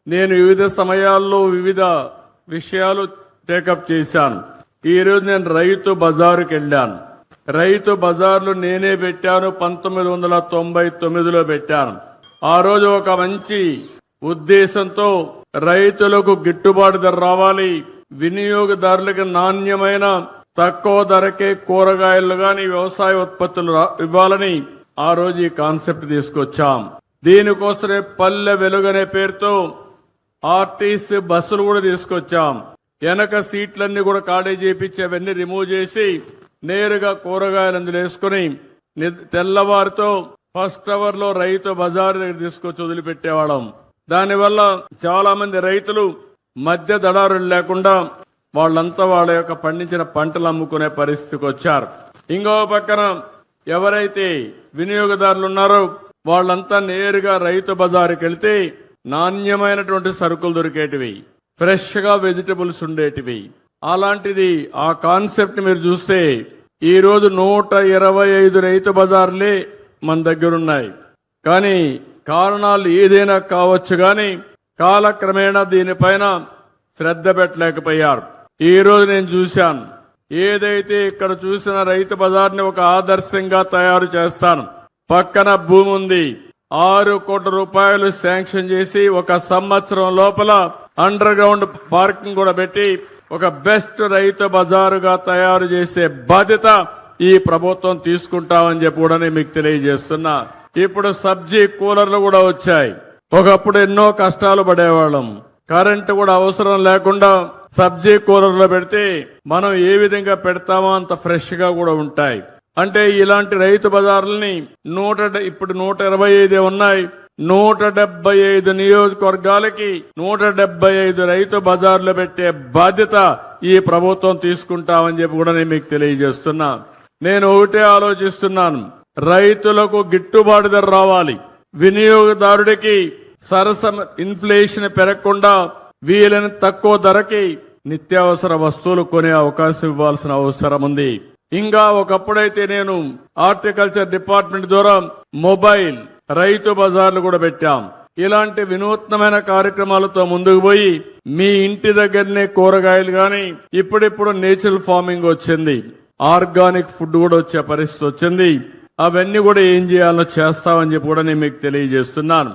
నేను వివిధ సమయాల్లో వివిధ విషయాలు టేకప్ చేశాను. ఈ రోజు నేను రైతు బజారుకి వెళ్ళాను. రైతు బజార్లు నేనే పెట్టాను, 1999లో పెట్టాను. ఆ రోజు ఒక మంచి ఉద్దేశంతో రైతులకు గిట్టుబాటు ధర రావాలి, వినియోగదారులకు నాణ్యమైన తక్కువ ధరకే కూరగాయలు గాని వ్యవసాయ ఉత్పత్తులు ఇవ్వాలని ఆ రోజు ఈ కాన్సెప్ట్ తీసుకొచ్చాం. దీనికోసమే పల్లె వెలుగనే పేరుతో ఆర్టీసీ బస్సులు కూడా తీసుకొచ్చాం. వెనక సీట్లన్నీ కూడా ఖాళీ చేపించి అవన్నీ రిమూవ్ చేసి నేరుగా కూరగాయలు అందులో వేసుకుని తెల్లవారితో ఫస్ట్ అవర్ లో రైతు బజార్ దగ్గర తీసుకొచ్చి వదిలిపెట్టేవాళ్ళం. దానివల్ల చాలా మంది రైతులు మధ్య దళారులు లేకుండా వాళ్ళంతా వాళ్ళ యొక్క పండించిన పంటలు అమ్ముకునే పరిస్థితికి వచ్చారు. ఇంకో పక్కన ఎవరైతే వినియోగదారులు ఉన్నారో వాళ్ళంతా నేరుగా రైతు బజారుకి వెళ్తే నాణ్యమైనటువంటి సరుకులు దొరికేటివి, ఫ్రెష్ గా వెజిటబుల్స్ ఉండేటివి. అలాంటిది ఆ కాన్సెప్ట్ మీరు చూస్తే ఈ రోజు 125 రైతు బజార్లే మన దగ్గరున్నాయి. కానీ కారణాలు ఏదైనా కావచ్చు గాని కాలక్రమేణా దీనిపైన శ్రద్ధ పెట్టలేకపోయారు. ఈ రోజు నేను చూశాను, ఏదైతే ఇక్కడ చూసిన రైతు బజార్ని ఒక ఆదర్శంగా తయారు చేస్తాను. పక్కన భూమి ఉంది, 6 కోట్ల రూపాయలు శాంక్షన్ చేసి 1 సంవత్సరం లోపల అండర్ గ్రౌండ్ పార్కింగ్ కూడా పెట్టి ఒక బెస్ట్ రైతు బజారుగా తయారు చేసే బాధ్యత ఈ ప్రభుత్వం తీసుకుంటామని చెప్పి కూడా నేను మీకు తెలియజేస్తున్నా. ఇప్పుడు సబ్జీ కూలర్లు కూడా వచ్చాయి. ఒకప్పుడు ఎన్నో కష్టాలు పడేవాళ్ళం, కరెంటు కూడా అవసరం లేకుండా సబ్జీ కూలర్లో పెడితే మనం ఏ విధంగా పెడతామో అంత ఫ్రెష్ గా కూడా ఉంటాయి. అంటే ఇలాంటి రైతు బజార్లని ఇప్పుడు 125 ఉన్నాయి. 175 నియోజకవర్గాలకి 175 రైతు బజార్లు పెట్టే బాధ్యత ఈ ప్రభుత్వం తీసుకుంటామని చెప్పి కూడా నేను మీకు తెలియజేస్తున్నా. నేను ఒకటే ఆలోచిస్తున్నాను, రైతులకు గిట్టుబాటు ధర రావాలి, వినియోగదారుడికి సరసమ ఇన్ఫ్లేషన్ పెరగకుండా వీలైన తక్కువ ధరకి నిత్యావసర వస్తువులు కొనే అవకాశం ఇవ్వాల్సిన అవసరం ఉంది. ఇంకా ఒకప్పుడైతే నేను హార్టికల్చర్ డిపార్ట్మెంట్ ద్వారా మొబైల్ రైతు బజార్లు కూడా పెట్టాం. ఇలాంటి వినూత్నమైన కార్యక్రమాలతో ముందుకు పోయి మీ ఇంటి దగ్గరనే కూరగాయలు గాని, ఇప్పుడిప్పుడు నేచురల్ ఫార్మింగ్ వచ్చింది, ఆర్గానిక్ ఫుడ్ కూడా వచ్చే పరిస్థితి వచ్చింది. అవన్నీ కూడా ఏం చేయాలో చేస్తామని చెప్పి కూడా నేను మీకు తెలియజేస్తున్నాను.